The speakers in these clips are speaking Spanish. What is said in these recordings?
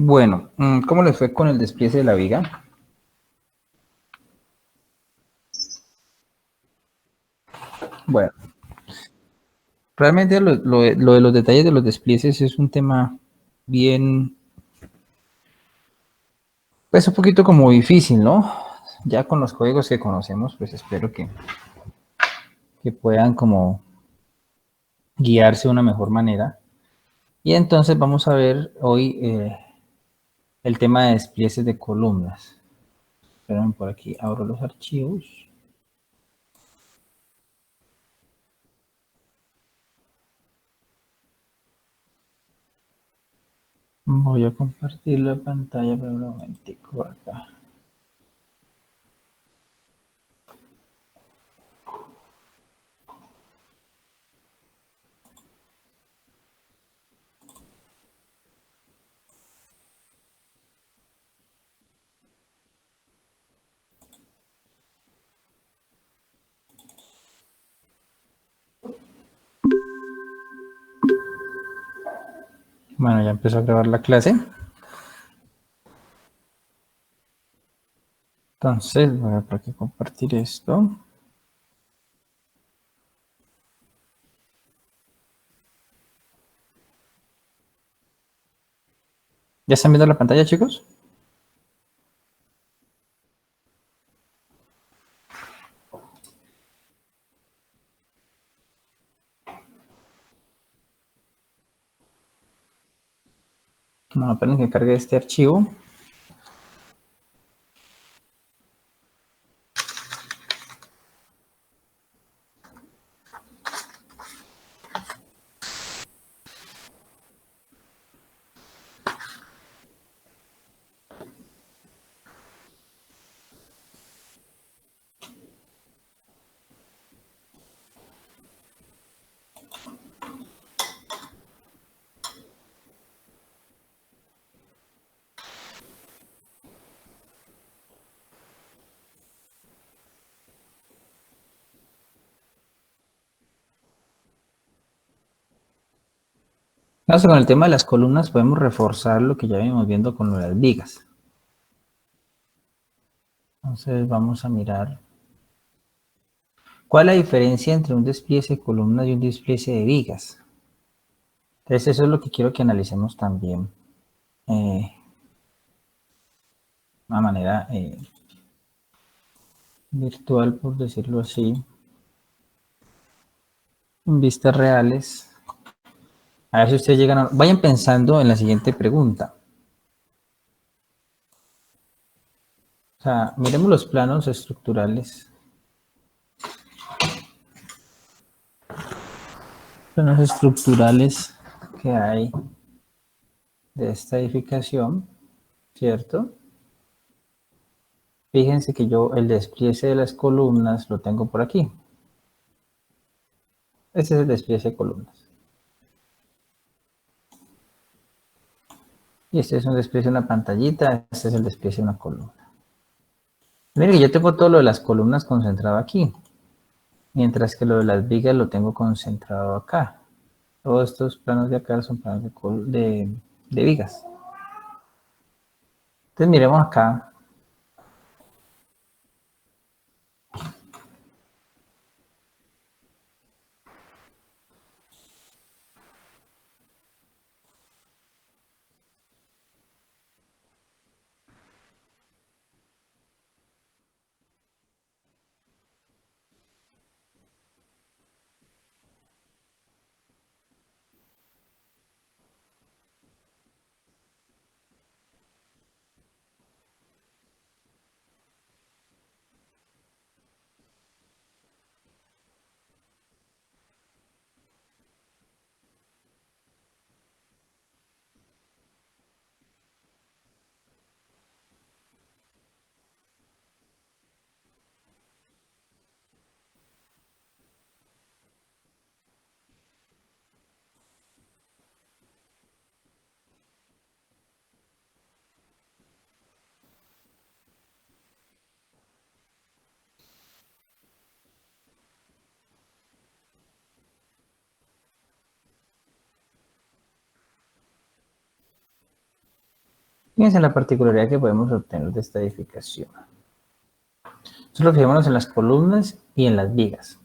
Bueno, ¿cómo les fue con el despliece de la viga? Bueno, realmente lo de los detalles de los desplieces es un tema bien, pues un poquito como difícil, ¿no? Ya con los códigos que conocemos, pues espero que puedan como guiarse de una mejor manera. Y entonces vamos a ver hoy el tema de desplieces de columnas. Esperen por aquí, abro los archivos. Voy a compartir la pantalla por un momentico acá. Bueno, ya empezó a grabar la clase. Entonces, voy a por aquí compartir esto. ¿Ya están viendo la pantalla, chicos? No, esperen que cargue este archivo. Entonces, con el tema de las columnas podemos reforzar lo que ya venimos viendo con lo de las vigas. Entonces vamos a mirar cuál es la diferencia entre un despliece de columnas y un despliece de vigas. Entonces eso es lo que quiero que analicemos también de una manera virtual, por decirlo así, en vistas reales. A ver si ustedes llegan a... Vayan pensando en la siguiente pregunta. O sea, miremos los planos estructurales. Planos estructurales que hay de esta edificación, ¿cierto? Fíjense que yo el despliece de las columnas lo tengo por aquí. Este es el despliece de columnas. Y este es un despliece de una pantallita, este es el despliece de una columna. Miren que yo tengo todo lo de las columnas concentrado aquí, mientras que lo de las vigas lo tengo concentrado acá. Todos estos planos de acá son planos de vigas. Entonces miremos acá. Fíjense en la particularidad que podemos obtener de esta edificación. Solo fijémonos en las columnas y en las vigas.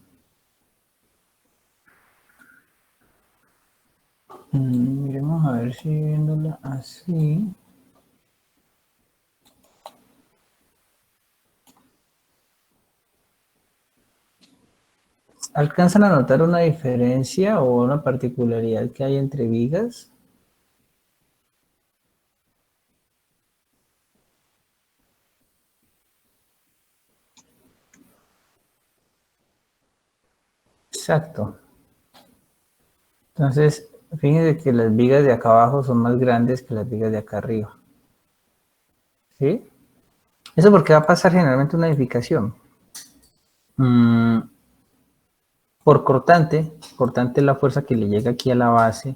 Miremos a ver si viéndola así. ¿Alcanzan a notar una diferencia o una particularidad que hay entre vigas? Exacto. Entonces, fíjense que las vigas de acá abajo son más grandes que las vigas de acá arriba. ¿Sí? ¿Eso por qué va a pasar generalmente una edificación? Por cortante es la fuerza que le llega aquí a la base.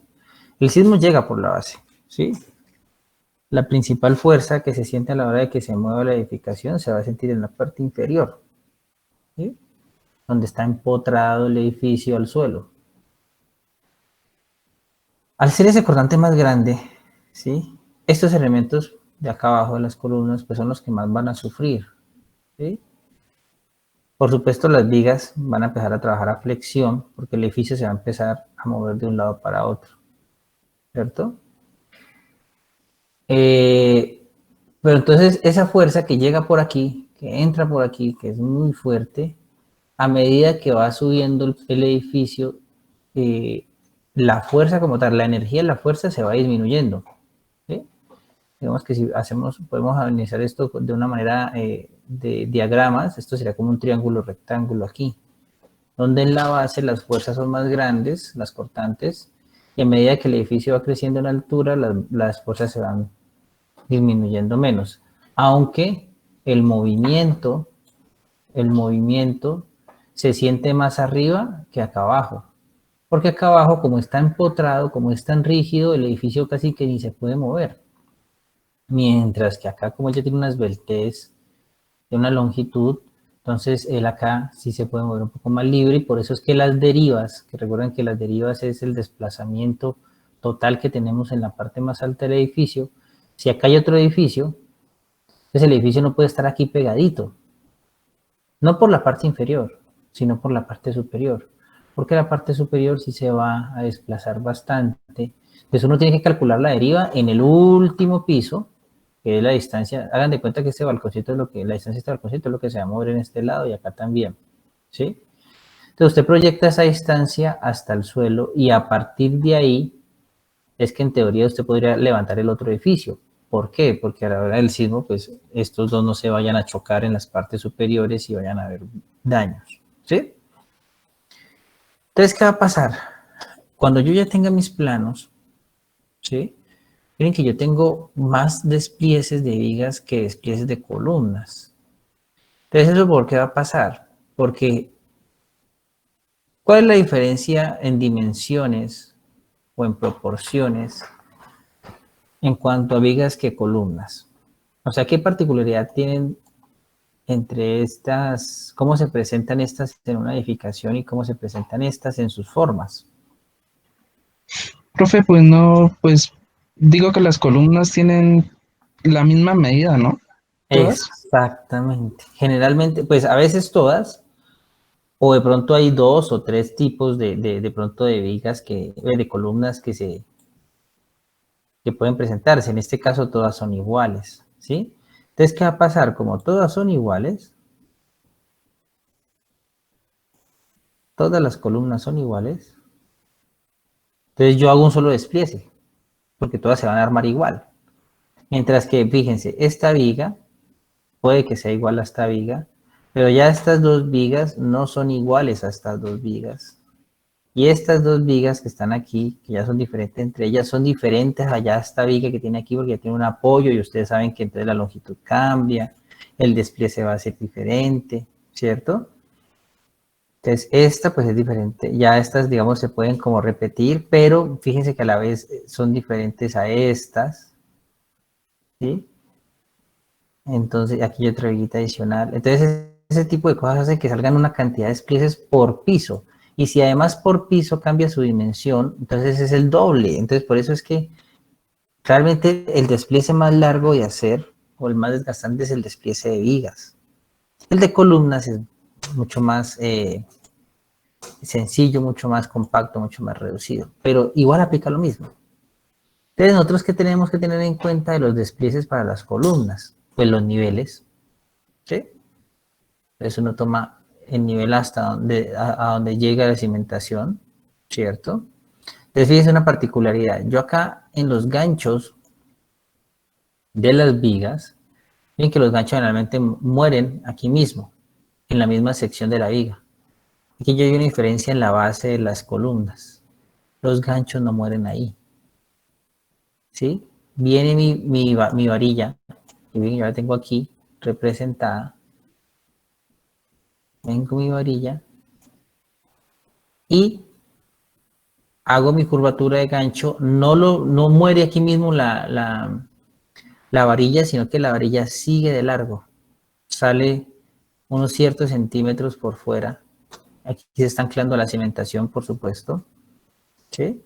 El sismo llega por la base, ¿sí? La principal fuerza que se siente a la hora de que se mueva la edificación se va a sentir en la parte inferior, ¿sí? Donde está empotrado el edificio al suelo. Al ser ese cortante más grande, ¿sí? Estos elementos de acá abajo de las columnas pues son los que más van a sufrir, ¿sí? Por supuesto, las vigas van a empezar a trabajar a flexión porque el edificio se va a empezar a mover de un lado para otro, ¿cierto? Pero entonces esa fuerza que llega por aquí, que entra por aquí, que es muy fuerte, a medida que va subiendo el edificio, la fuerza como tal, la energía de la fuerza se va disminuyendo, ¿sí? Digamos que si podemos analizar esto de una manera de diagramas, esto sería como un triángulo rectángulo aquí, donde en la base las fuerzas son más grandes, las cortantes, y a medida que el edificio va creciendo en altura, las fuerzas se van disminuyendo menos, aunque el movimiento se siente más arriba que acá abajo, porque acá abajo, como está empotrado, como es tan rígido, el edificio casi que ni se puede mover, mientras que acá, como ya tiene una esbeltez de una longitud, entonces él acá sí se puede mover un poco más libre, y por eso es que las derivas, que recuerden que las derivas es el desplazamiento total que tenemos en la parte más alta del edificio. Si acá hay otro edificio, entonces el edificio no puede estar aquí pegadito, no por la parte inferior, sino por la parte superior, porque la parte superior sí se va a desplazar bastante. Entonces uno tiene que calcular la deriva en el último piso, que es la distancia. Hagan de cuenta que este balconcito es la distancia de este balconcito es lo que se va a mover en este lado y acá también, ¿sí? Entonces usted proyecta esa distancia hasta el suelo y a partir de ahí es que en teoría usted podría levantar el otro edificio. ¿Por qué? Porque a la hora del sismo, pues estos dos no se vayan a chocar en las partes superiores y vayan a haber daños, ¿sí? Entonces, ¿qué va a pasar? Cuando yo ya tenga mis planos, ¿sí? Miren que yo tengo más desplieces de vigas que desplieces de columnas. Entonces, ¿eso por qué va a pasar? Porque, ¿cuál es la diferencia en dimensiones o en proporciones en cuanto a vigas que columnas? O sea, ¿qué particularidad tienen entre estas, cómo se presentan estas en una edificación y cómo se presentan estas en sus formas? Profe, pues no, pues digo que las columnas tienen la misma medida, ¿no? Todas. Exactamente. Generalmente, pues a veces todas, o de pronto hay dos o tres tipos de pronto de vigas de columnas que pueden presentarse. En este caso todas son iguales, ¿sí? Entonces, ¿qué va a pasar? Como todas son iguales, todas las columnas son iguales, entonces yo hago un solo despliece, porque todas se van a armar igual. Mientras que, fíjense, esta viga puede que sea igual a esta viga, pero ya estas dos vigas no son iguales a estas dos vigas. Y estas dos vigas que están aquí, que ya son diferentes entre ellas, son diferentes allá a esta viga que tiene aquí porque ya tiene un apoyo y ustedes saben que entonces la longitud cambia, el despliegue va a ser diferente, ¿cierto? Entonces esta pues es diferente, ya estas digamos se pueden como repetir, pero fíjense que a la vez son diferentes a estas, ¿sí? Entonces aquí hay otra viguita adicional. Entonces ese tipo de cosas hace que salgan una cantidad de desplieces por piso. Y si además por piso cambia su dimensión, entonces es el doble. Entonces por eso es que Realmente el despliece más largo de hacer o el más desgastante es el despliece de vigas. El de columnas es mucho más sencillo, mucho más compacto, mucho más reducido, pero igual aplica lo mismo. Entonces, nosotros que tenemos que tener en cuenta de los desplieces para las columnas, pues los niveles, ¿sí? Entonces uno toma el nivel hasta donde, a donde llega la cimentación, ¿cierto? Entonces, fíjense una particularidad. Yo acá en los ganchos de las vigas, miren que los ganchos generalmente mueren aquí mismo, en la misma sección de la viga. Aquí yo hay una diferencia en la base de las columnas. Los ganchos no mueren ahí, ¿sí? Viene mi varilla, y bien, yo la tengo aquí representada. Vengo mi varilla y hago mi curvatura de gancho. No muere aquí mismo la varilla, sino que la varilla sigue de largo. Sale unos ciertos centímetros por fuera. Aquí se está anclando la cimentación, por supuesto. ¿Sí?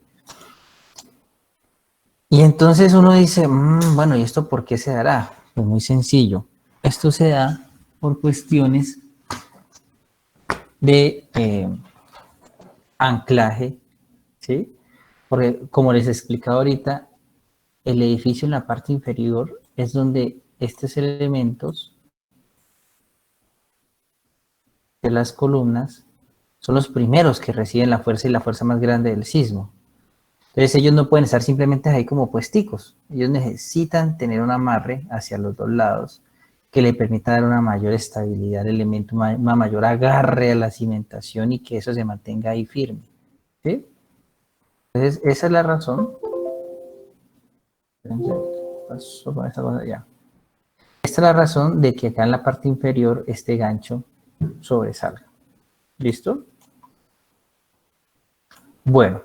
Y entonces uno dice, bueno, ¿y esto por qué se dará? Pues muy sencillo. Esto se da por cuestiones de anclaje, ¿sí? Porque como les he explicado ahorita, el edificio en la parte inferior es donde estos elementos de las columnas son los primeros que reciben la fuerza y la fuerza más grande del sismo. Entonces ellos no pueden estar simplemente ahí como puesticos. Ellos necesitan tener un amarre hacia los dos lados que le permita dar una mayor estabilidad al elemento, una mayor agarre a la cimentación y que eso se mantenga ahí firme. ¿Sí? Entonces esa es la razón. Paso con esta cosa ya. Esta es la razón de que acá en la parte inferior este gancho sobresalga. ¿Listo? Bueno,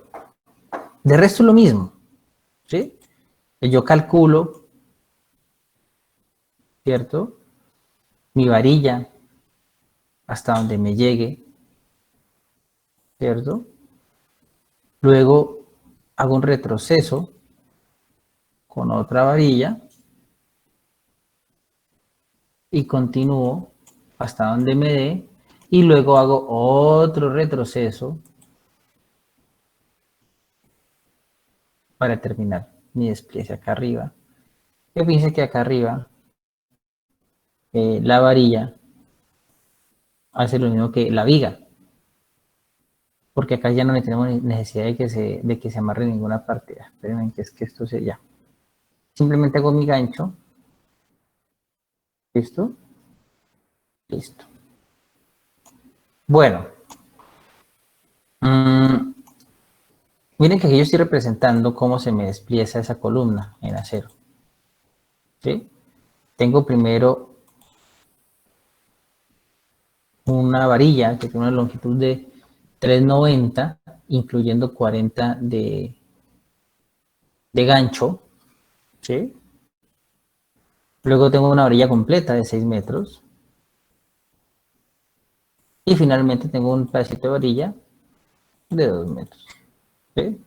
de resto lo mismo. ¿Sí? Yo calculo, ¿cierto? Mi varilla hasta donde me llegue, ¿cierto? Luego hago un retroceso con otra varilla y continúo hasta donde me dé y luego hago otro retroceso para terminar mi despliece acá arriba. Que fíjense que acá arriba la varilla hace lo mismo que la viga, porque acá ya no tenemos necesidad de que se amarre en ninguna parte. Esperen que es que esto se ya. Simplemente hago mi gancho. ¿Listo? Listo. Bueno. Miren que aquí yo estoy representando cómo se me desplieza esa columna en acero. ¿Sí? Tengo primero una varilla que tiene una longitud de 390, incluyendo 40 de gancho. ¿Sí? Luego tengo una varilla completa de 6 metros. Y finalmente tengo un pedacito de varilla de 2 metros. ¿Sí?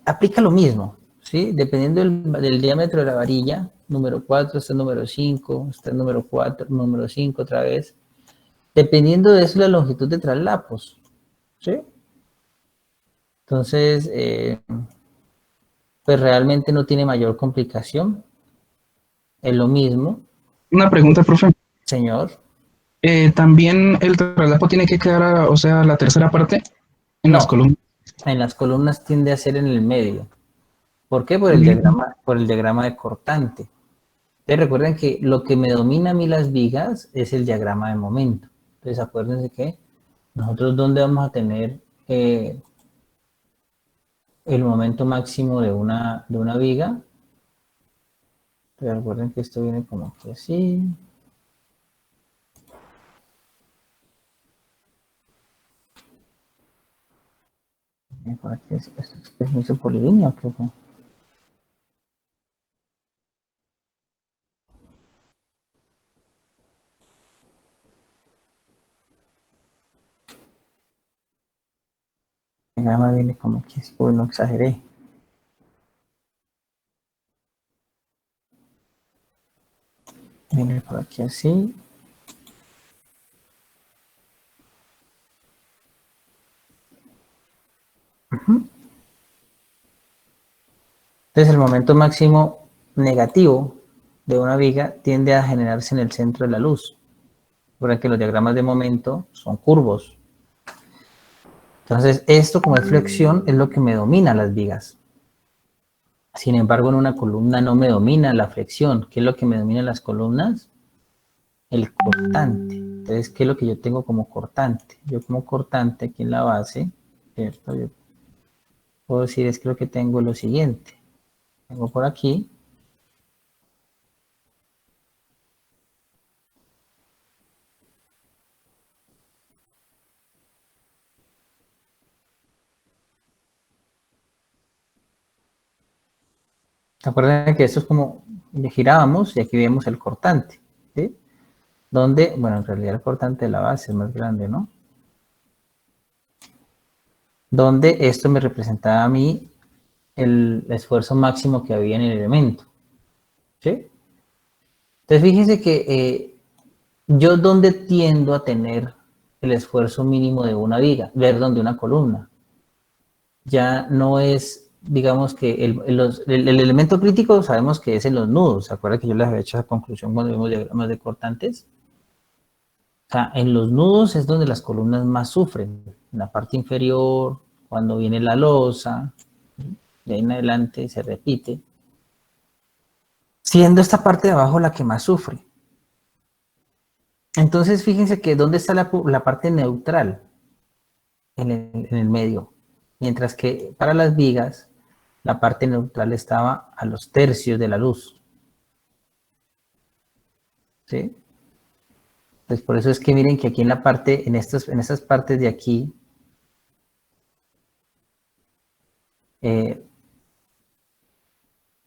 Aplica lo mismo, ¿sí? Dependiendo del diámetro de la varilla, número 4, está el número 5, está el número 4, número 5 otra vez. Dependiendo de eso, la longitud de traslapos, ¿sí? Entonces, pues realmente no tiene mayor complicación. Es lo mismo, Una pregunta, profe. señor. También el traslapo tiene que quedar, o sea, la tercera parte en las No, columnas. en las columnas tiende a ser en el medio. ¿Por qué? Mm. Por el diagrama de cortante. Entonces recuerden que lo que me domina a mí las vigas es el diagrama de momento. Entonces acuérdense que nosotros dónde vamos a tener el momento máximo de una viga. Entonces recuerden que esto viene como que así. ¿Para qué es esto? ¿Es mucho polilínea o qué fue? diagrama viene como que, uy, no exageré. Viene por aquí así. Entonces el momento máximo negativo de una viga tiende a generarse en el centro de la luz. Recuerden que los diagramas de momento son curvos. Entonces esto como es flexión es lo que me domina las vigas. Sin embargo, en una columna no me domina la flexión. ¿Qué es lo que me domina las columnas? El cortante. Entonces, ¿qué es lo que yo tengo como cortante? Yo como cortante aquí en la base, ¿cierto? Yo puedo decir es que lo que tengo es lo siguiente. Tengo por aquí ¿se acuerdan que esto es como le girábamos y aquí vemos el cortante? ¿Sí? Donde, bueno, en realidad el cortante de la base es más grande, ¿no? Donde esto me representaba a mí el esfuerzo máximo que había en el elemento. ¿Sí? Entonces fíjense que yo donde tiendo a tener el esfuerzo mínimo de una viga, perdón, de una columna. Ya no es, digamos que el elemento crítico sabemos que es en los nudos. ¿Se acuerdan que yo les había hecho esa conclusión cuando vimos diagramas de cortantes? O sea, en los nudos es donde las columnas más sufren. En la parte inferior, cuando viene la losa, de ahí en adelante se repite. Siendo esta parte de abajo la que más sufre. Entonces, fíjense que ¿dónde está la parte neutral? En el medio. Mientras que para las vigas, la parte neutral estaba a los tercios de la luz. ¿Sí? Entonces, por eso es que miren que aquí en la parte, en estas partes de aquí,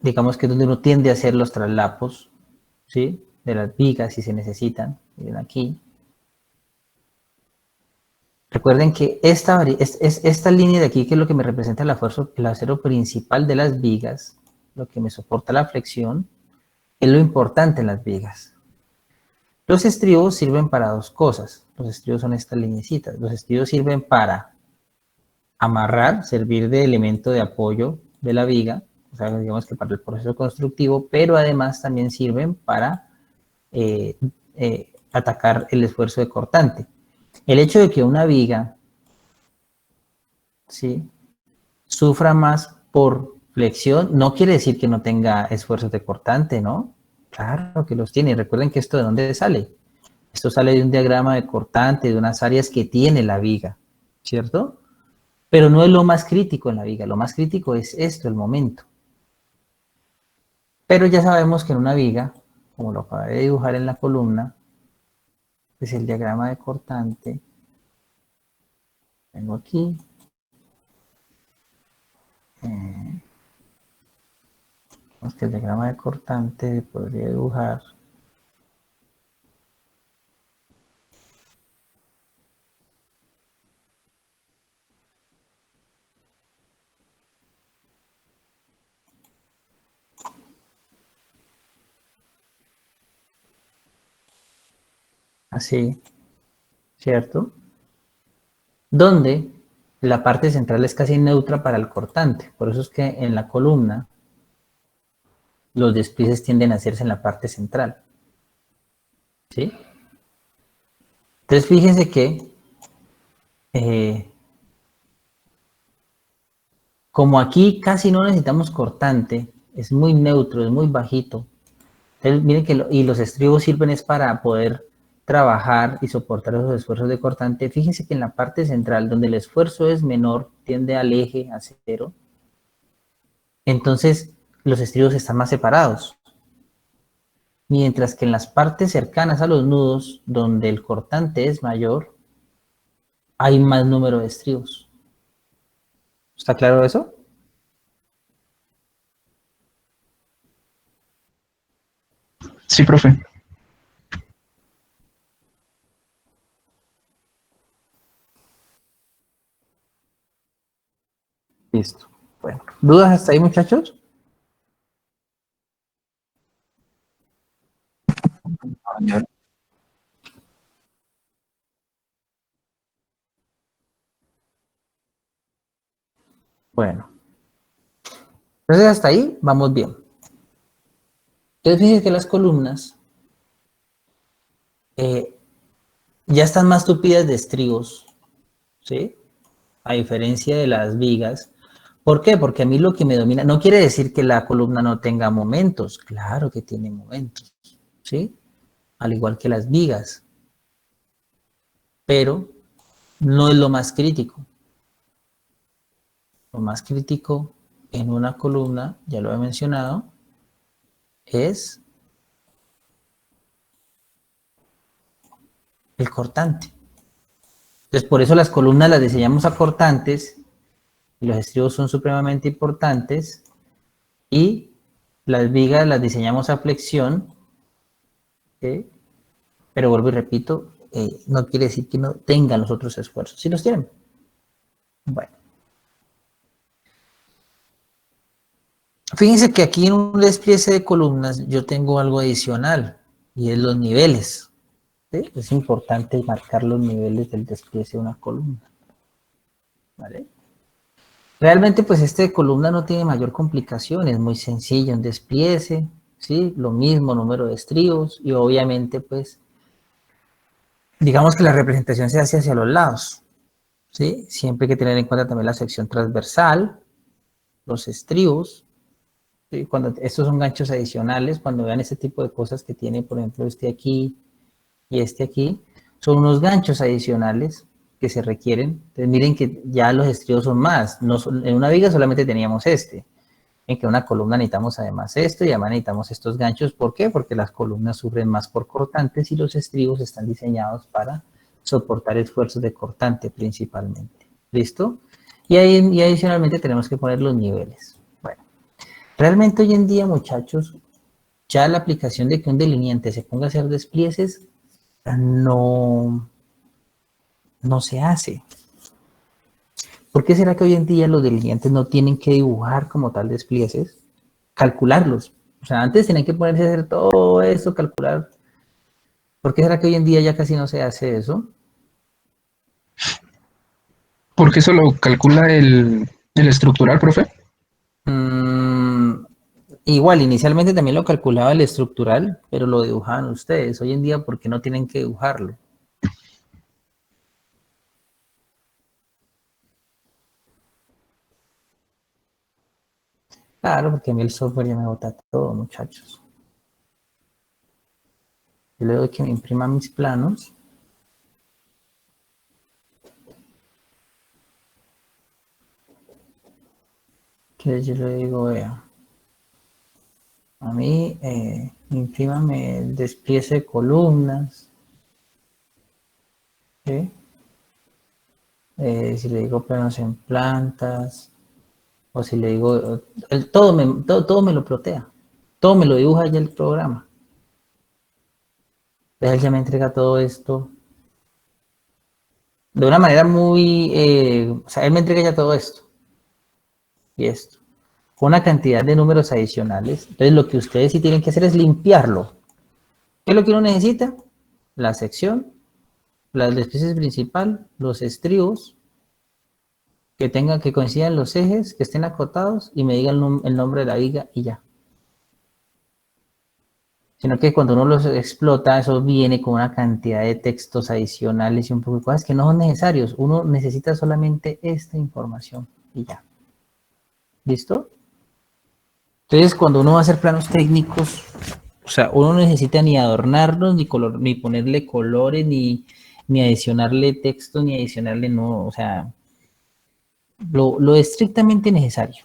digamos que es donde uno tiende a hacer los traslapos, ¿sí? De las vigas si se necesitan. Miren aquí. Recuerden que esta línea de aquí, que es lo que me representa la fuerza, el acero principal de las vigas, lo que me soporta la flexión, es lo importante en las vigas. Los estribos sirven para dos cosas. Los estribos son estas lineecitas. Los estribos sirven para amarrar, servir de elemento de apoyo de la viga, o sea, digamos que para el proceso constructivo, pero además también sirven para atacar el esfuerzo de cortante. El hecho de que una viga, ¿sí?, sufra más por flexión no quiere decir que no tenga esfuerzos de cortante, ¿no? Claro que los tiene. Recuerden que esto de dónde sale. Esto sale de un diagrama de cortante, de unas áreas que tiene la viga, ¿cierto? Pero no es lo más crítico en la viga, lo más crítico es esto, el momento. Pero ya sabemos que en una viga, como lo acabé de dibujar en la columna, es el diagrama de cortante. Tengo aquí. Que el diagrama de cortante podría dibujar así, ¿cierto? Donde la parte central es casi neutra para el cortante. Por eso es que en la columna los desplieces tienden a hacerse en la parte central. ¿Sí? Entonces fíjense que como aquí casi no necesitamos cortante, es muy neutro, es muy bajito. Entonces miren que y los estribos sirven es para poder trabajar y soportar esos esfuerzos de cortante. Fíjense que en la parte central, donde el esfuerzo es menor, tiende al eje, a cero. Entonces los estribos están más separados. Mientras que en las partes cercanas a los nudos, donde el cortante es mayor, hay más número de estribos. ¿Está claro eso? Sí, profe. Listo. Bueno, ¿dudas hasta ahí, muchachos? Bueno, entonces hasta ahí vamos bien. Entonces fíjense que las columnas ya están más tupidas de estribos, ¿sí? A diferencia de las vigas. ¿Por qué? Porque a mí lo que me domina, no quiere decir que la columna no tenga momentos, claro que tiene momentos, ¿sí? Al igual que las vigas, pero no es lo más crítico. Lo más crítico en una columna, ya lo he mencionado, es el cortante. Entonces, por eso las columnas las diseñamos a cortantes y los estribos son supremamente importantes y las vigas las diseñamos a flexión, ¿sí? Pero vuelvo y repito, no quiere decir que no tengan los otros esfuerzos. ¿Sí los tienen? Bueno. Fíjense que aquí en un despliece de columnas yo tengo algo adicional y es los niveles. ¿Sí? Es importante marcar los niveles del despliece de una columna. ¿Vale? Realmente pues este de columna no tiene mayor complicación, es muy sencillo en despliece, ¿sí? Lo mismo número de estribos y obviamente pues digamos que la representación se hace hacia los lados, ¿sí? Siempre hay que tener en cuenta también la sección transversal, los estribos, ¿sí? Cuando estos son ganchos adicionales, cuando vean este tipo de cosas que tiene, por ejemplo, este aquí y este aquí, son unos ganchos adicionales que se requieren. Entonces miren que ya los estribos son más, no, en una viga solamente teníamos este, en que una columna necesitamos además esto y además necesitamos estos ganchos. ¿Por qué? Porque las columnas sufren más por cortantes y los estribos están diseñados para soportar esfuerzos de cortante principalmente. ¿Listo? Y adicionalmente tenemos que poner los niveles. Bueno, realmente hoy en día, muchachos, ya la aplicación de que un delineante se ponga a hacer desplieces no, no se hace. ¿Por qué será que hoy en día los delineantes no tienen que dibujar como tal desplieces? Calcularlos. O sea, antes tenían que ponerse a hacer todo eso, calcular. ¿Por qué será que hoy en día ya casi no se hace eso? Porque eso lo calcula el estructural, profe. Mm, igual, inicialmente también lo calculaba el estructural, pero lo dibujaban ustedes. Hoy en día, ¿por qué no tienen que dibujarlo? Claro, porque a mí el software ya me bota todo, muchachos. Yo le doy que me imprima mis planos. Que yo le digo, vea, a mí imprímame el despliece de columnas. ¿Sí? Si le digo planos en plantas, o si le digo, todo me lo plotea, todo me lo dibuja ya el programa. Entonces él ya me entrega todo esto de una manera muy, o sea, él me entrega ya todo esto y esto, con una cantidad de números adicionales. Entonces lo que ustedes sí tienen que hacer es limpiarlo. ¿Qué es lo que uno necesita? La sección, las desplieces principal, los estribos, que coincidan los ejes, que estén acotados y me digan el nombre de la viga y ya. Sino que cuando uno los explota, eso viene con una cantidad de textos adicionales y un poco de cosas que no son necesarios. Uno necesita solamente esta información y ya. ¿Listo? Entonces, cuando uno va a hacer planos técnicos, o sea, uno no necesita ni adornarlos, ni ponerle colores, ni adicionarle texto, ni adicionarle, no, o sea, lo estrictamente necesario.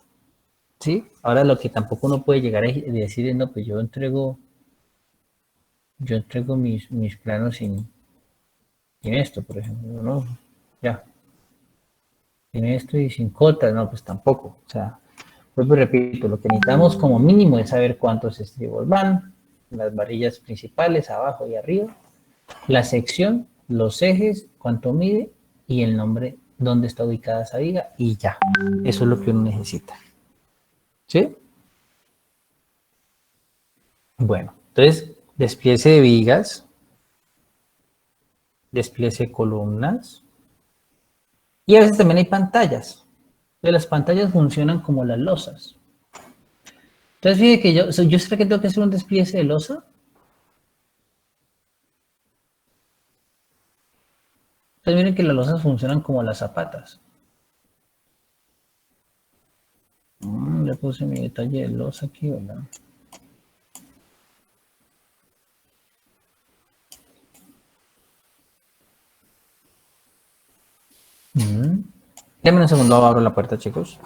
¿Sí? Ahora lo que tampoco uno puede llegar a decir es, no, pues yo entrego mis planos sin esto, por ejemplo, no, ya, sin esto y sin cotas, no, pues tampoco, o sea, pues repito, lo que necesitamos como mínimo es saber cuántos estribos van, las varillas principales, abajo y arriba, la sección, los ejes, cuánto mide y el nombre dónde está ubicada esa viga y ya. Eso es lo que uno necesita. ¿Sí? Bueno, entonces, despliece de vigas, despliece de columnas y a veces también hay pantallas. Entonces, las pantallas funcionan como las losas. Entonces, fíjate que yo sé que tengo que hacer un despliece de losa. Entonces, miren que las losas funcionan como las zapatas. Le puse mi detalle de losa aquí, ¿verdad? Déjenme un segundo, abro la puerta, chicos.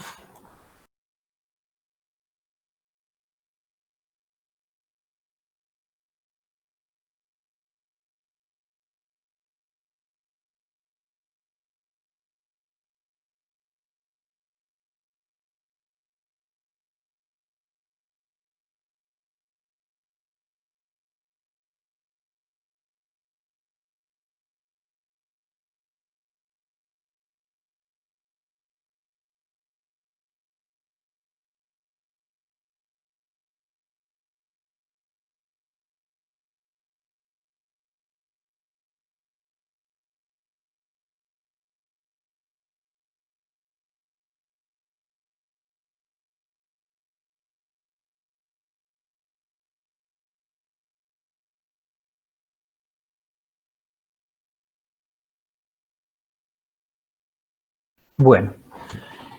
Bueno,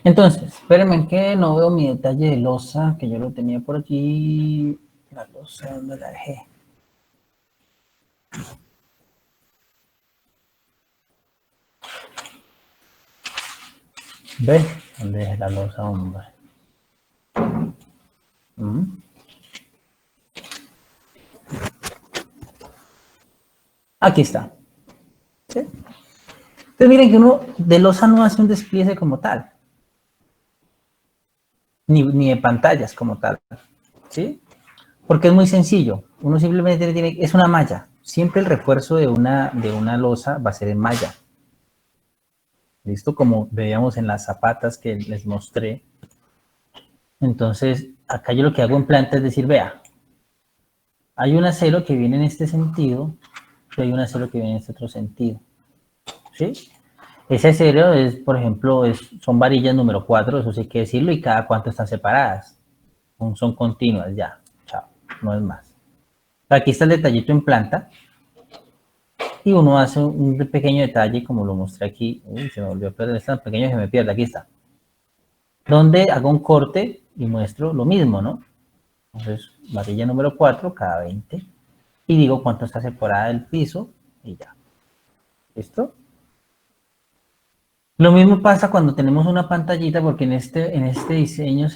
entonces, espérenme que no veo mi detalle de losa, que yo lo tenía por aquí. La losa, ¿dónde la dejé? ¿Ves? ¿Dónde dejé la losa, hombre? Aquí está. ¿Sí? Entonces miren que uno de losa no hace un despliece como tal, ni de pantallas como tal, ¿sí? Porque es muy sencillo. Uno simplemente tiene, es una malla. Siempre el refuerzo de una losa va a ser en malla. ¿Listo? Como veíamos en las zapatas que les mostré. Entonces, acá yo lo que hago en planta es decir, vea, hay un acero que viene en este sentido y hay un acero que viene en este otro sentido. ¿Sí? Ese acero es, por ejemplo, son varillas número 4, eso sí hay que decirlo, y cada cuánto están separadas. Son continuas ya. Chao. No es más. Aquí está el detallito en planta. Y uno hace un pequeño detalle, como lo mostré aquí. Uy, se me volvió a perder. Es tan pequeño que me pierde. Aquí está. Donde hago un corte y muestro lo mismo, ¿no? Entonces, varilla número 4 cada 20. Y digo cuánto está separada del piso. Y ya. ¿Listo? Lo mismo pasa cuando tenemos una pantallita, porque en este diseño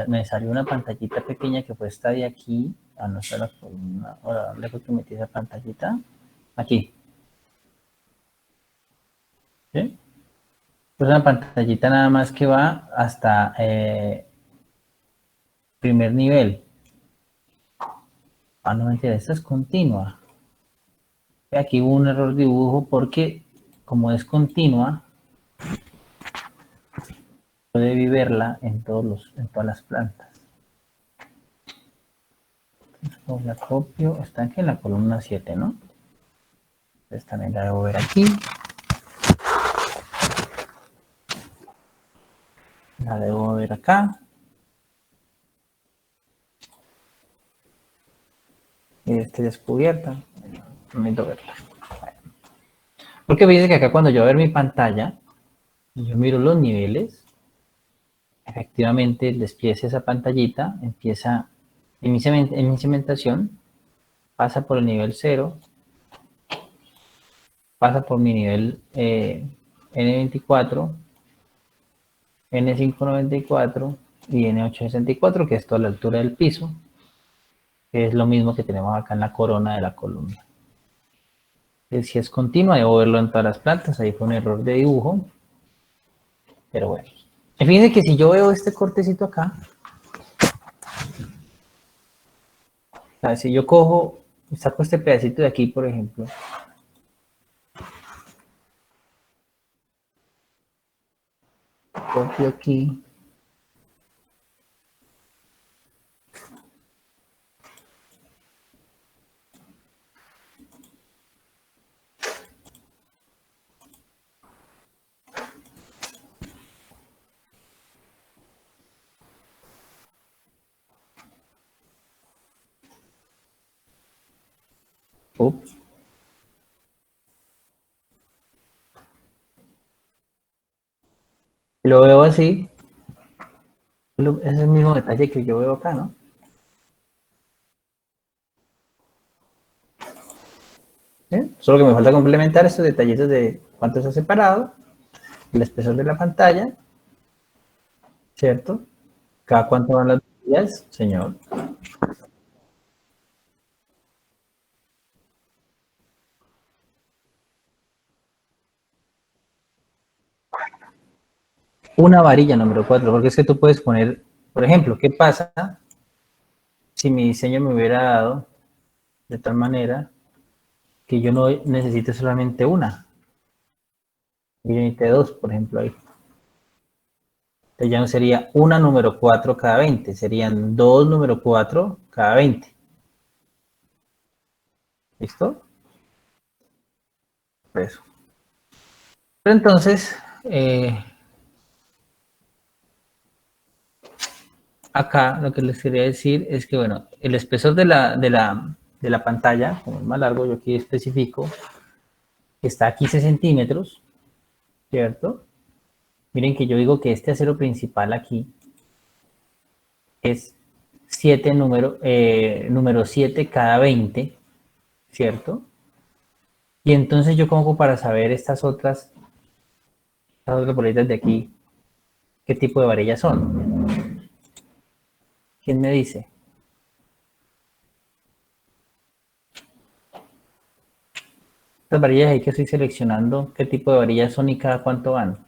me salió una pantallita pequeña que fue esta de aquí. Ah, no está la columna. Ahora, ¿dónde fue que metí esa pantallita? Aquí. ¿Sí? Pues una pantallita nada más que va hasta primer nivel. Ah, no, mentira, esta es continua. Aquí hubo un error de dibujo porque como es continua, yo debí verla en todas las plantas. Entonces, la copio, está aquí en la columna 7, ¿no? Entonces también la debo ver aquí. La debo ver acá. Y esté descubierta. Necesito verla. Porque me dice que acá cuando yo ver mi pantalla, yo miro los niveles, efectivamente el despliece esa pantallita, empieza en mi cimentación, pasa por el nivel 0, pasa por mi nivel N24, N594 y N864, que es toda la altura del piso, que es lo mismo que tenemos acá en la corona de la columna. Si es continua, debo verlo en todas las plantas, ahí fue un error de dibujo, pero bueno. Fíjense que si yo veo este cortecito acá, o sea, si yo cojo, saco este pedacito de aquí, por ejemplo, Copio aquí. Ups. Lo veo así. Es el mismo detalle que yo veo acá, ¿no? ¿Sí? Solo que me falta complementar estos detallitos de cuánto se ha separado, el espesor de la pantalla, ¿cierto? Cada cuánto van las baterías, señor. Una varilla número 4, porque es que tú puedes poner, por ejemplo, ¿qué pasa si mi diseño me hubiera dado de tal manera que yo no necesite solamente una, y yo necesite dos, por ejemplo, ahí? Entonces ya no sería una número 4 cada 20, serían dos número 4 cada 20. ¿Listo? Eso. Pero entonces, acá lo que les quería decir es que, bueno, el espesor de la pantalla, como es más largo, yo aquí especifico, está a 15 centímetros, ¿cierto? Miren que yo digo que este acero principal aquí es 7 número 7 cada 20, ¿cierto? Y entonces yo como para saber estas otras bolitas de aquí, ¿qué tipo de varillas son? ¿Quién me dice? Estas varillas ahí que estoy seleccionando, ¿qué tipo de varillas son y cada cuánto van?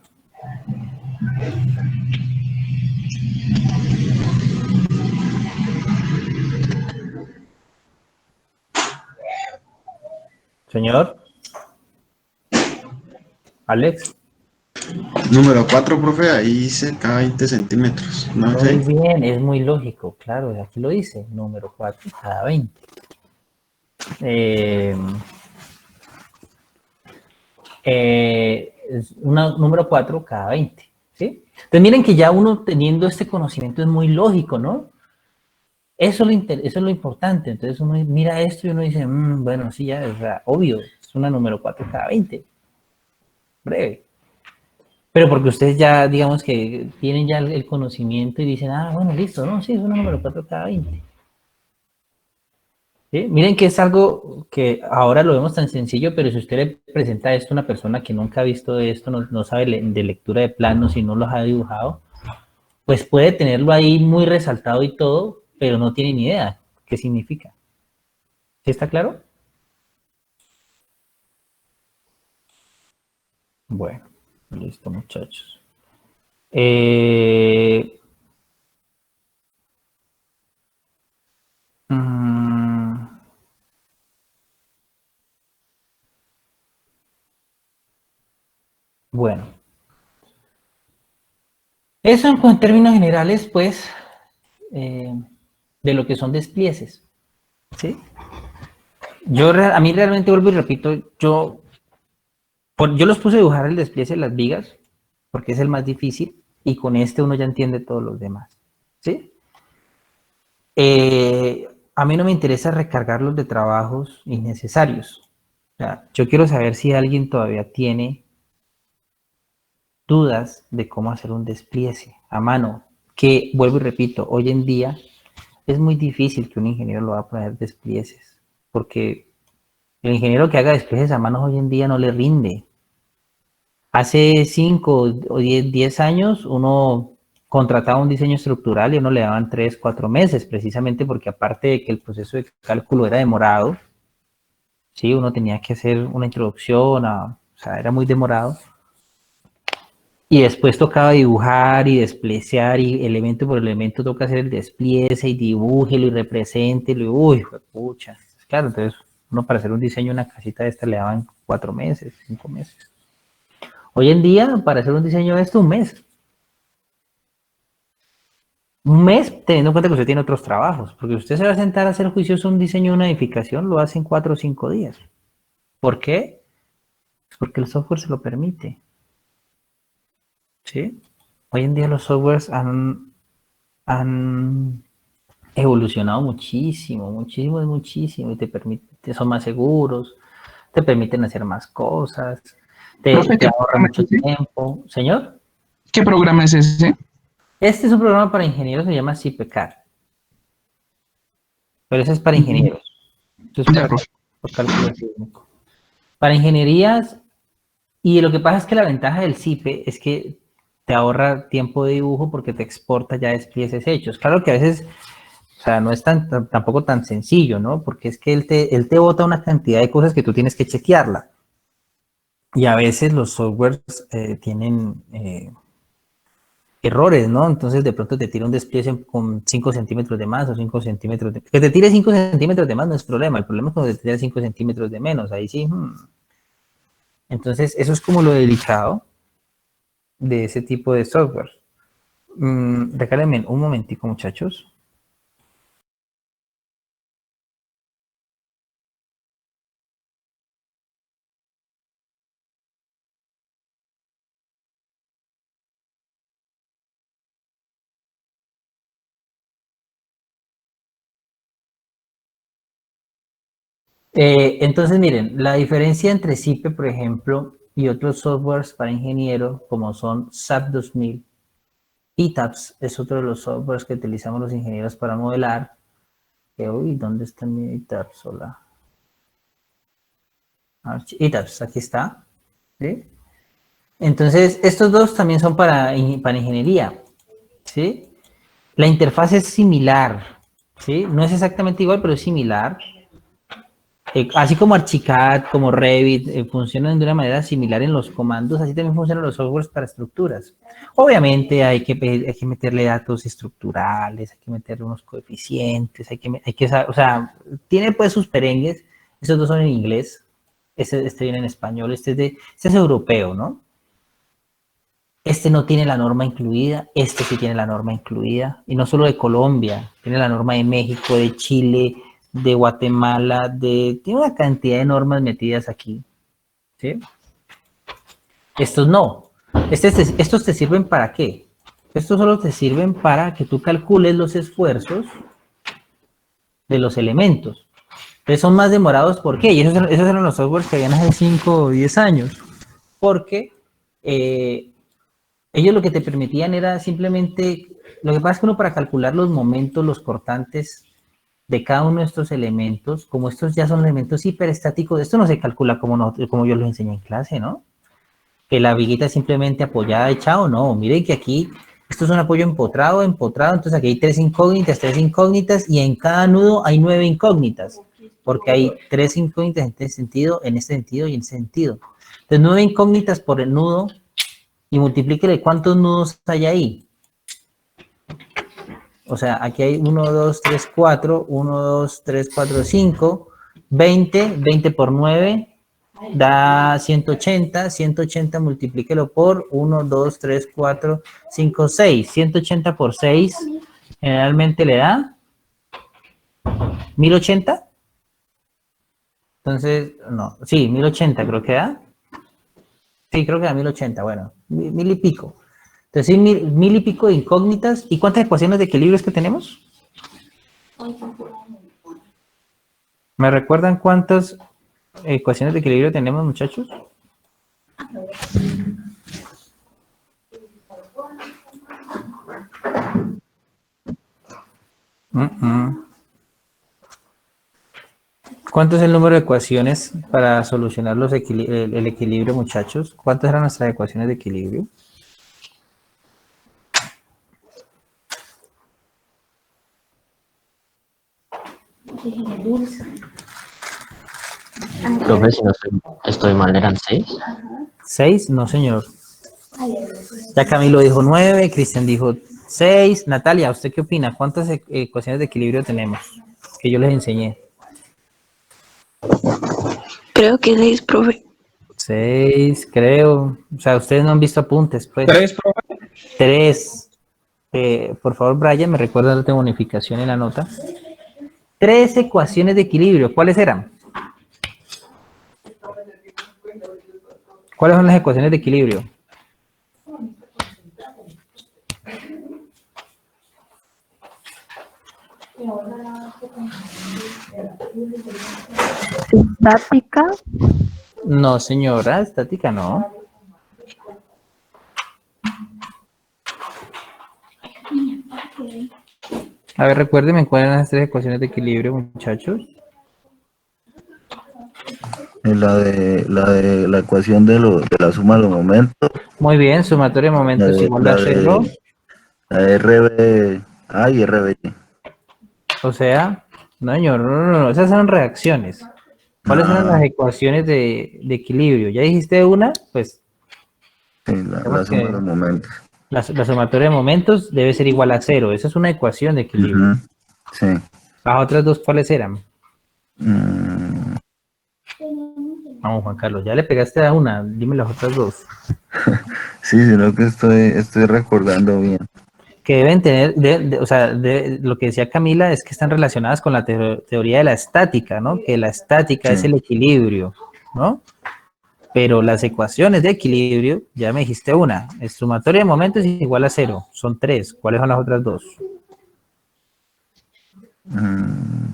Señor, Alex. Número 4, profe, ahí dice cada 20 centímetros. ¿No es Muy ahí? bien, es muy lógico, claro, aquí lo dice, número 4 cada 20. Eh, es número 4 cada 20, ¿sí? Entonces miren que ya uno teniendo este conocimiento es muy lógico, ¿no? Eso es lo importante. Entonces uno mira esto y uno dice, bueno, sí, ya, o sea, obvio, es una número 4 cada 20, breve. Pero porque ustedes ya, digamos que tienen ya el conocimiento y dicen, ah, bueno, listo, no, sí, es una número 4 cada 20. ¿Sí? Miren que es algo que ahora lo vemos tan sencillo, pero si usted le presenta esto a una persona que nunca ha visto esto, no sabe de lectura de planos y no los ha dibujado, pues puede tenerlo ahí muy resaltado y todo, pero no tiene ni idea qué significa. ¿Sí está claro? Bueno, listo, muchachos. Eh, mm, bueno, eso en términos generales, pues, eh, de lo que son desplieces, ¿sí? A mí realmente vuelvo y repito, yo los puse a dibujar el despliece de las vigas, porque es el más difícil, y con este uno ya entiende todos los demás, ¿sí? A mí no me interesa recargarlos de trabajos innecesarios. O sea, yo quiero saber si alguien todavía tiene dudas de cómo hacer un despliece a mano, que vuelvo y repito, hoy en día es muy difícil que un ingeniero lo va a poner desplieces, porque el ingeniero que haga desplieces a mano hoy en día no le rinde. Hace 5 o 10 años uno contrataba un diseño estructural y uno le daban 3, 4 meses, precisamente porque aparte de que el proceso de cálculo era demorado, ¿sí? Uno tenía que hacer una introducción, o sea, era muy demorado. Y después tocaba dibujar y despliecear y elemento por elemento toca hacer el despliece y dibújelo y represéntelo y uy, pucha. Claro, entonces uno para hacer un diseño, una casita de esta le daban 4 meses, 5 meses. Hoy en día, para hacer un diseño de esto, un mes. Un mes, teniendo en cuenta que usted tiene otros trabajos, porque usted se va a sentar a hacer juicioso un diseño de una edificación, lo hace en 4 o 5 días. ¿Por qué? Porque el software se lo permite. ¿Sí? Hoy en día los softwares han evolucionado muchísimo, muchísimo, muchísimo, y te permite, son más seguros, te permiten hacer más cosas, Profe, te ¿qué ahorra programa es mucho ese? tiempo. Señor, ¿Qué programa es ese? este es un programa para ingenieros, se llama CIPECAD, pero ese es para ingenieros, eso es Ya, para profe. cálculo técnico. Para ingenierías, y lo que pasa es que la ventaja del CIPE es que te ahorra tiempo de dibujo porque te exporta ya despliegues hechos. Claro que a veces, o sea, no es tampoco tan sencillo, ¿no? Porque es que él te bota una cantidad de cosas que tú tienes que chequearla. Y a veces los softwares tienen errores, ¿no? Entonces de pronto te tira un despliegue con 5 centímetros de más o 5 centímetros de... Que te tire 5 centímetros de más no es problema, el problema es cuando te tira 5 centímetros de menos, ahí sí. Entonces eso es como lo delicado de ese tipo de software. Regálenme un momentico, muchachos. Entonces, miren, la diferencia entre CIPE, por ejemplo, y otros softwares para ingenieros, como son SAP 2000, ETABS es otro de los softwares que utilizamos los ingenieros para modelar. Uy, ¿dónde está mi ETABS? Hola. ETABS, aquí está. ¿Sí? Entonces, estos dos también son para ingeniería. ¿Sí? La interfaz es similar. ¿Sí? No es exactamente igual, pero es similar. Así como Archicad, como Revit, funcionan de una manera similar en los comandos, así también funcionan los softwares para estructuras. Obviamente hay que meterle datos estructurales, hay que meterle unos coeficientes, o sea, tiene pues sus perengues, esos dos son en inglés, este viene en español, este es europeo, ¿no? Este no tiene la norma incluida, este sí tiene la norma incluida, y no solo de Colombia, tiene la norma de México, de Chile, de Guatemala, tiene una cantidad de normas metidas aquí, ¿sí? Estos no. Estos te sirven para qué? Estos solo te sirven para que tú calcules los esfuerzos de los elementos. Entonces son más demorados, ¿por qué? Y esos eran los softwares que habían hace 5 o 10 años, porque ellos lo que te permitían era simplemente, lo que pasa es que uno para calcular los momentos, los cortantes de cada uno de estos elementos, como estos ya son elementos hiperestáticos, esto no se calcula como yo lo enseñé en clase, ¿no? Que la viguita es simplemente apoyada, echado, no, miren que aquí esto es un apoyo empotrado, entonces aquí hay tres incógnitas y en cada nudo hay 9 incógnitas, porque hay 3 incógnitas en este sentido, en este sentido y en ese sentido. Entonces 9 incógnitas por el nudo y multiplíquele cuántos nudos hay ahí. O sea, aquí hay 1, 2, 3, 4, 1, 2, 3, 4, 5, 20, 20 por 9 da 180, 180 multiplíquelo por 1, 2, 3, 4, 5, 6. 180 por 6 generalmente le da 1080. Entonces, no, sí, 1080 creo que da. Sí, creo que da 1080, bueno, mil y pico. Entonces, sí, mil y pico de incógnitas. ¿Y cuántas ecuaciones de equilibrios que tenemos? ¿Me recuerdan cuántas ecuaciones de equilibrio tenemos, muchachos? ¿Cuánto es el número de ecuaciones para solucionar el equilibrio, muchachos? ¿Cuántas eran nuestras ecuaciones de equilibrio? Profe, si no estoy mal, eran 6. ¿6? No, señor. Ya Camilo dijo 9, Cristian dijo 6. Natalia, ¿usted qué opina? ¿Cuántas ecuaciones de equilibrio tenemos? Que yo les enseñé. Creo que 6, profe. 6, creo. O sea, ustedes no han visto apuntes, pues. 3, profe. 3. Por favor, Brian, me recuerda darte bonificación en la nota. 3 ecuaciones de equilibrio. ¿Cuáles eran? ¿Cuáles son las ecuaciones de equilibrio? Estática. No, señora, estática no. A ver, recuérdenme cuáles eran las 3 ecuaciones de equilibrio, muchachos. La ecuación de la suma de los momentos, Muy bien, sumatoria de la momentos de, igual la a 0. de, la de RBA y RBY. O sea, no, señor, no, esas son reacciones. ¿Cuáles eran las ecuaciones de equilibrio? ¿Ya dijiste una? Pues Sí, digamos la suma de que los momentos. la sumatoria de momentos debe ser igual a 0. Esa es una ecuación de equilibrio. Ujú, sí. Las otras dos, ¿cuáles eran? Mm, Vamos, Juan Carlos, ya le pegaste a una, dime las otras dos. sí, sino que estoy recordando bien. Que deben tener, o sea, lo que decía Camila es que están relacionadas con la teoría de la estática, ¿no? Que la estática es Sí. el equilibrio, ¿no? Pero las ecuaciones de equilibrio, ya me dijiste una, es sumatoria de momentos es igual a 0, son 3. ¿Cuáles son las otras dos? Mm,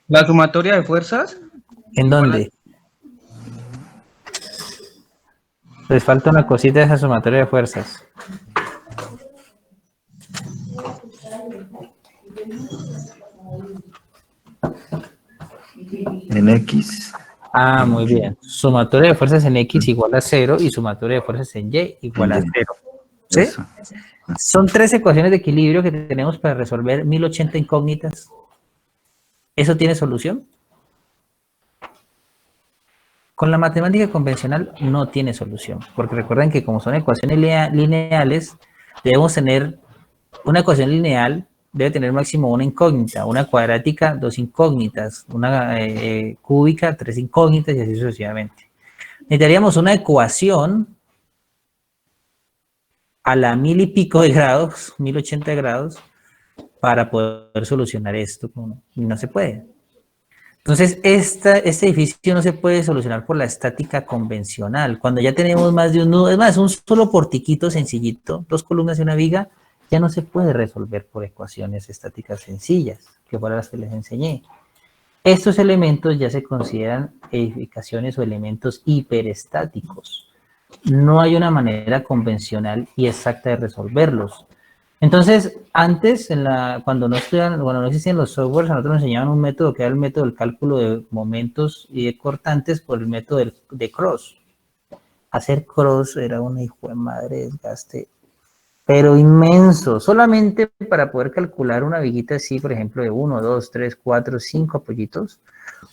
La sumatoria de fuerzas. ¿En dónde? Les falta una cosita de esa sumatoria de fuerzas. en X. Ah, muy bien. Sumatoria de fuerzas en X igual a 0 y sumatoria de fuerzas en Y igual a En Y. 0. ¿Sí? Eso. Son 3 ecuaciones de equilibrio que tenemos para resolver 1080 incógnitas. ¿Eso tiene solución? Con la matemática convencional no tiene solución, porque recuerden que como son ecuaciones lineales, debemos tener una ecuación lineal, debe tener máximo una incógnita, una cuadrática, 2 incógnitas, una cúbica, 3 incógnitas y así sucesivamente. Necesitaríamos una ecuación a la 1000 y pico de grados, 1080 grados, para poder solucionar esto. Y no se puede. Entonces, este edificio no se puede solucionar por la estática convencional. Cuando ya tenemos más de un nudo, es más, un solo portiquito sencillito, 2 columnas y una viga, ya no se puede resolver por ecuaciones estáticas sencillas, que fueron las que les enseñé. Estos elementos ya se consideran edificaciones o elementos hiperestáticos. No hay una manera convencional y exacta de resolverlos. Entonces, antes, cuando no existían los softwares, a nosotros nos enseñaban un método que era el método del cálculo de momentos y de cortantes por el método de cross. Hacer cross era una hijo de madre desgaste, pero inmenso, solamente para poder calcular una viguita así, por ejemplo, de 1, 2, 3, 4, 5 apoyitos,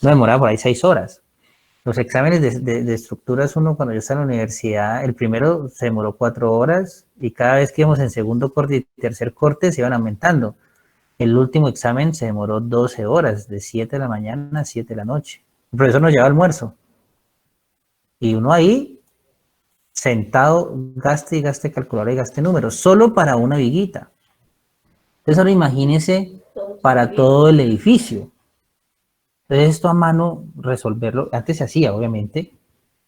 no demoraba por ahí 6 horas. Los exámenes de estructuras, cuando yo estaba en la universidad, el primero se demoró 4 horas y cada vez que íbamos en segundo corte y tercer corte se iban aumentando. El último examen se demoró 12 horas, de 7 de la mañana a 7 de la noche. El profesor nos llevaba almuerzo. Y uno ahí, sentado, gaste y gaste calculadora y gaste números, solo para una viguita. Entonces ahora imagínense para todo el edificio. Entonces esto a mano, resolverlo, antes se hacía, obviamente,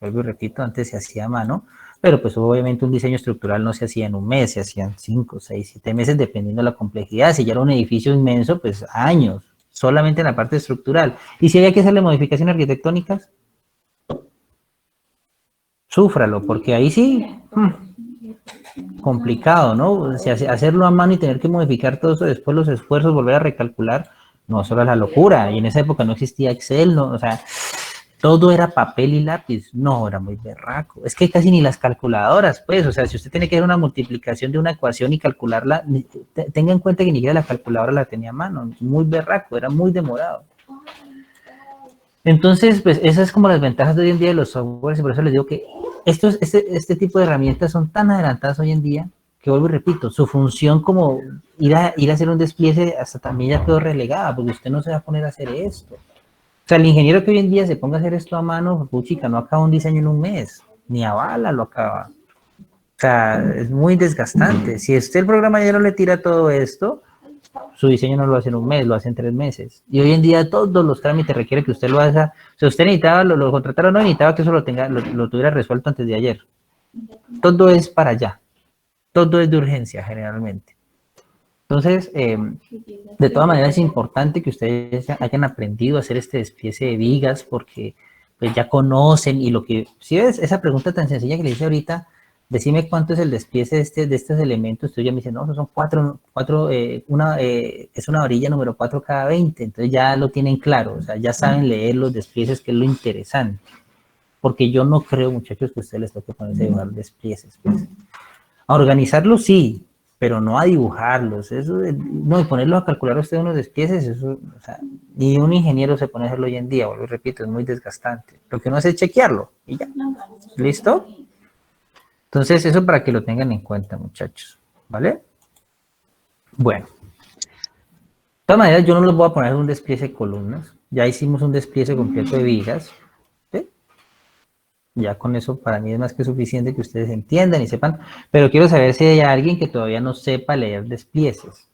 vuelvo y repito, antes se hacía a mano, pero pues obviamente un diseño estructural no se hacía en un mes, se hacían 5, 6, 7 meses, dependiendo de la complejidad. Si ya era un edificio inmenso, pues años, solamente en la parte estructural. Y si había que hacerle modificaciones arquitectónicas, súfralo, porque ahí sí, complicado, ¿no? O sea, hacerlo a mano y tener que modificar todo eso, después los esfuerzos, volver a recalcular, no, solo la locura. Y en esa época no existía Excel, no, o sea, todo era papel y lápiz. No, era muy berraco. Es que casi ni las calculadoras, pues, o sea, si usted tiene que hacer una multiplicación de una ecuación y calcularla, tenga en cuenta que ni siquiera la calculadora la tenía a mano. Muy berraco, era muy demorado. Entonces, pues, esas es como las ventajas de hoy en día de los softwares, y por eso les digo que este tipo de herramientas son tan adelantadas hoy en día, que vuelvo y repito, su función como ir a hacer un despliegue hasta también ya quedó relegada, porque usted no se va a poner a hacer esto. O sea, el ingeniero que hoy en día se ponga a hacer esto a mano, puchica, no acaba un diseño en un mes, ni a bala lo acaba. O sea, es muy desgastante. Si usted el programa ya no le tira todo esto, su diseño no lo hace en un mes, lo hace en 3 meses. Y hoy en día todos los trámites requieren que usted lo haga. Si usted necesitaba, lo contrataron, no necesitaba que eso lo tuviera resuelto antes de ayer. Todo es para allá. Todo es de urgencia, generalmente. Entonces, de todas maneras es importante que ustedes hayan aprendido a hacer este despiece de vigas porque pues, ya conocen y lo que... Si ves esa pregunta tan sencilla que le hice ahorita, decime cuánto es el despiece de estos elementos, usted ya me dice, no, son es una orilla número 4 cada 20, entonces ya lo tienen claro, o sea, ya saben leer los despieces, que es lo interesante. Porque yo no creo, muchachos, que a ustedes les toque ponerse a dibujar despieces. Pues. A organizarlos sí, pero no a dibujarlos. Eso no, y ponerlos a calcular usted unos despieces, eso, o sea, ni un ingeniero se pone a hacerlo hoy en día, lo repito, es muy desgastante. Lo que uno hace es chequearlo y ya. ¿Listo? Entonces, eso para que lo tengan en cuenta, muchachos. ¿Vale? Bueno. De todas maneras, yo no les voy a poner un despliece de columnas. Ya hicimos un despliece completo de vigas. Ya con eso para mí es más que suficiente que ustedes entiendan y sepan, pero quiero saber si hay alguien que todavía no sepa leer desplieces.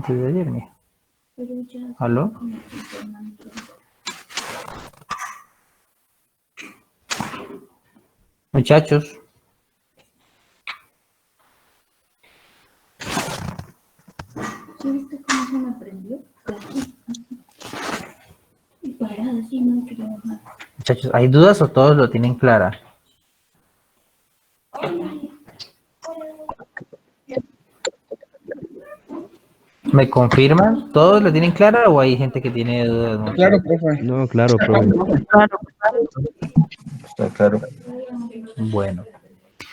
Desde ayer, mija. ¿Aló? Muchachos. ¿Sí viste cómo se me prendió? Y parada así no quiero bajar. Muchachos, ¿hay dudas o todos lo tienen clara? ¿Me confirman? ¿Todos lo tienen clara o hay gente que tiene dudas? Muchachos? Claro, profe. No, claro, profe. Está claro. Bueno.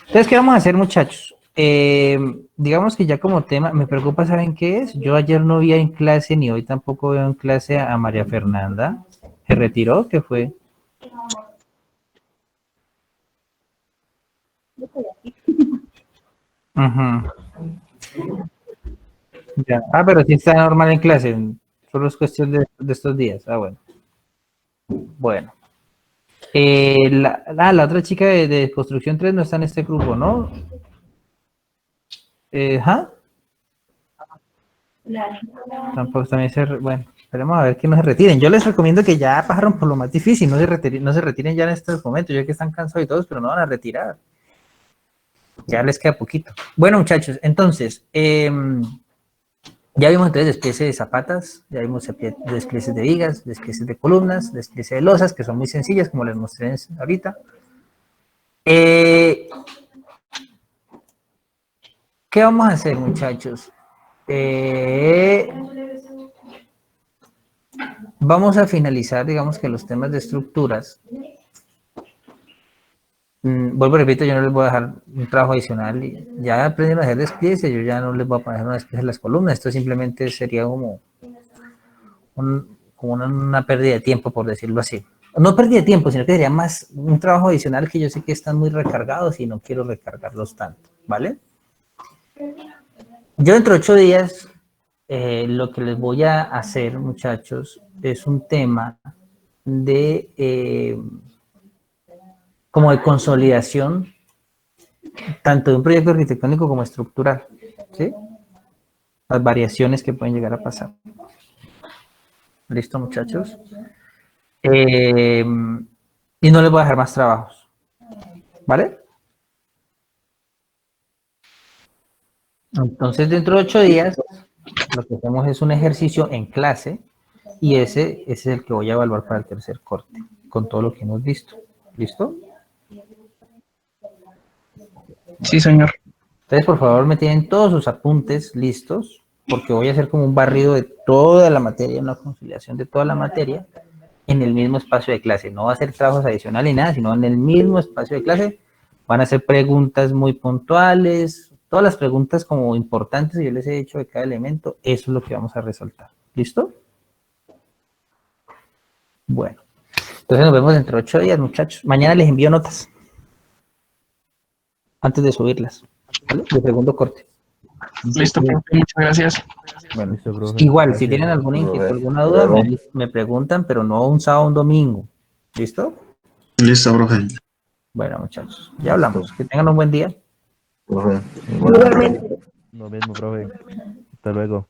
Entonces, ¿qué vamos a hacer, muchachos? Digamos que ya como tema, me preocupa, ¿saben qué es? Yo ayer no vi en clase, ni hoy tampoco veo en clase a María Fernanda. ¿Se retiró? ¿Qué fue? Ajá. Ya. Ah, pero sí está normal en clase, solo es cuestión de estos días. Ah, bueno. Bueno. La otra chica de construcción 3 no está en este grupo, ¿no? ¿Ah? Tampoco también bueno, esperemos a ver que no se retiren. Yo les recomiendo que ya pasaron por lo más difícil, no se retiren ya en estos momentos. Yo sé que están cansados y todos, pero no van a retirar. Ya les queda poquito. Bueno, muchachos, entonces, ya vimos entonces desplieces de zapatas, ya vimos desplieces de vigas, desplieces de columnas, desplieces de losas, que son muy sencillas, como les mostré ahorita. ¿Qué vamos a hacer, muchachos? Vamos a finalizar, digamos que los temas de estructuras. Vuelvo, repito, yo no les voy a dejar un trabajo adicional. Ya aprendieron a hacer desplieces, yo ya no les voy a poner una desplieces en las columnas. Esto simplemente sería como una pérdida de tiempo, por decirlo así. No pérdida de tiempo, sino que sería más un trabajo adicional que yo sé que están muy recargados y no quiero recargarlos tanto, ¿vale? Yo dentro de 8 días, lo que les voy a hacer, muchachos, es un tema de como de consolidación tanto de un proyecto arquitectónico como estructural, ¿sí? Las variaciones que pueden llegar a pasar. ¿Listo, muchachos? Y no les voy a dejar más trabajos, ¿vale? Entonces, dentro de 8 días, lo que hacemos es un ejercicio en clase y ese es el que voy a evaluar para el tercer corte, con todo lo que hemos visto. ¿Listo? Sí, señor. Entonces, por favor, me tienen todos sus apuntes listos, porque voy a hacer como un barrido de toda la materia, una conciliación de toda la materia en el mismo espacio de clase. No va a ser trabajos adicionales ni nada, sino en el mismo espacio de clase. Van a hacer preguntas muy puntuales, todas las preguntas como importantes que yo les he hecho de cada elemento, eso es lo que vamos a resaltar. ¿Listo? Bueno, entonces nos vemos dentro de 8 días, muchachos. Mañana les envío notas antes de subirlas, ¿vale? De segundo corte. Listo, profe, muchas gracias. Bueno, Listo, profe. igual, si Gracias. tienen alguna inquietud, Profe, alguna duda, luego. me preguntan, pero no un sábado o un domingo. ¿Listo? Listo, profe. Bueno, muchachos, ya hablamos. Que tengan un buen día. Profe, Igualmente. Lo mismo, profe. Hasta luego.